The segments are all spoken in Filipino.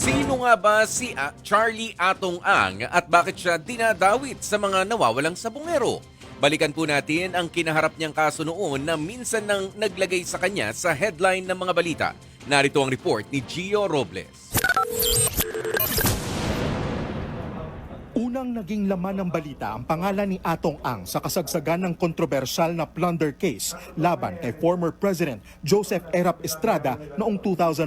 Sino nga ba si Charlie Atong Ang at bakit siya dinadawit sa mga nawawalang sabungero? Balikan po natin ang kinaharap niyang kaso noon na minsan nang naglagay sa kanya sa headline ng mga balita. Narito ang report ni Gio Robles. Unang naging laman ng balita ang pangalan ni Atong Ang sa kasagsagan ng kontrobersyal na plunder case laban kay former President Joseph Erap Estrada noong 2001.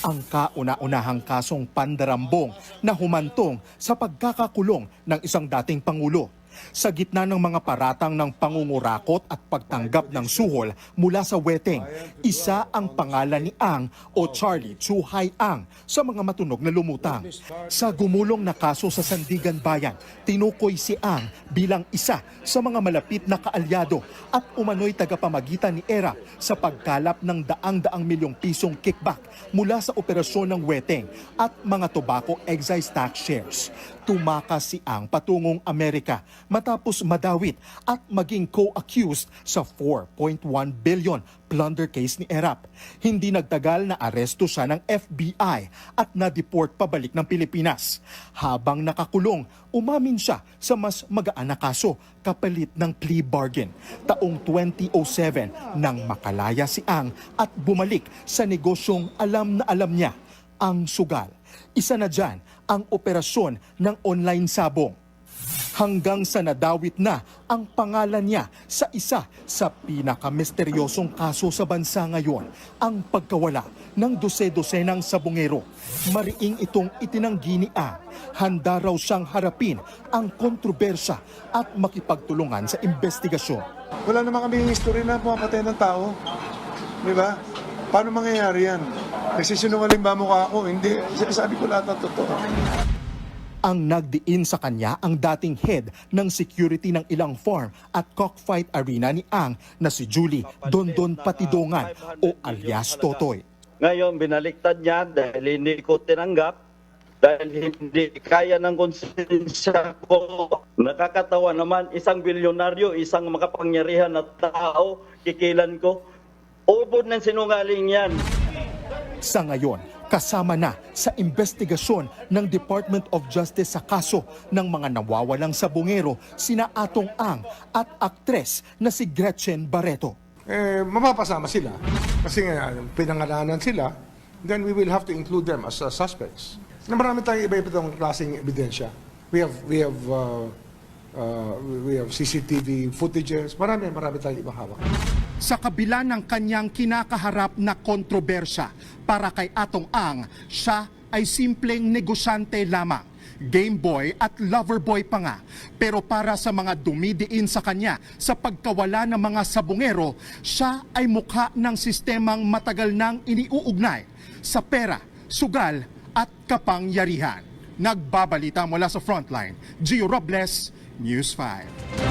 Ang kauna-unahang kasong pandarambong na humantong sa pagkakakulong ng isang dating Pangulo. Sa gitna ng mga paratang ng pangungurakot at pagtanggap ng suhol mula sa weteng, isa ang pangalan ni Ang o Charlie Chuhay Ang sa mga matunog na lumutang. Sa gumulong na kaso sa Sandigan Bayan, tinukoy si Ang bilang isa sa mga malapit na kaalyado at umano'y tagapamagitan ni Erap sa pagkalap ng daang-daang milyong pisong kickback mula sa operasyon ng weteng at mga tobacco excise tax shares. Tumakas si Ang patungong Amerika matapos madawit at maging co-accused sa 4.1 billion plunder case ni Erap. Hindi nagtagal na aresto siya ng FBI at na-deport pabalik ng Pilipinas. Habang nakakulong, umamin siya sa mas magaan na kaso kapalit ng plea bargain. Taong 2007 nang makalaya si Ang at bumalik sa negosyong alam na alam niya, ang sugal. Isa na dyan ang operasyon ng online sabong. Hanggang sa nadawit na ang pangalan niya sa isa sa pinakamisteryosong kaso sa bansa ngayon, ang pagkawala ng dose-dosenang sabongero. Mariing itong itinanggi ni Ang. Handa raw siyang harapin ang kontrobersya at makipagtulungan sa investigasyon. Wala naman kaming history na pumapatay ng tao. Di ba? Paano mangyayari yan? Nagsisinungaling ba mukha ako? Hindi. Sinasabi ko lahat ng totoo. Ang nagdiin sa kanya ang dating head ng security ng ilang farm at cockfight arena ni Ang na si Julie Dondon Patidongan o alias Totoy. Ngayon, binaliktad niya dahil hindi ko tinanggap, dahil hindi kaya ng konsensya ko. Nakakatawa naman, isang bilyonaryo, isang makapangyarihan na tao, kikilan ko. Ubod ng sinungaling yan. Sa ngayon, kasama na sa investigasyon ng Department of Justice sa kaso ng mga nawawalang sabongero sina Atong Ang at aktres na si Gretchen Barreto. Mapapasama sila. Kasi nga, pinangalanan sila, then we will have to include them as suspects. Na marami tayong iba-ibang klaseng ebidensya. We have CCTV footages. Marami tayong ibang hawak. Sa kabila ng kanyang kinakaharap na kontrobersya, para kay Atong Ang, siya ay simpleng negosyante lamang. Game boy at lover boy pa nga. Pero para sa mga dumidiin sa kanya sa pagkawala ng mga sabongero, siya ay mukha ng sistemang matagal nang iniuugnay sa pera, sugal at kapangyarihan. Nagbabalita mula sa Frontline, Gio Robles, News 5.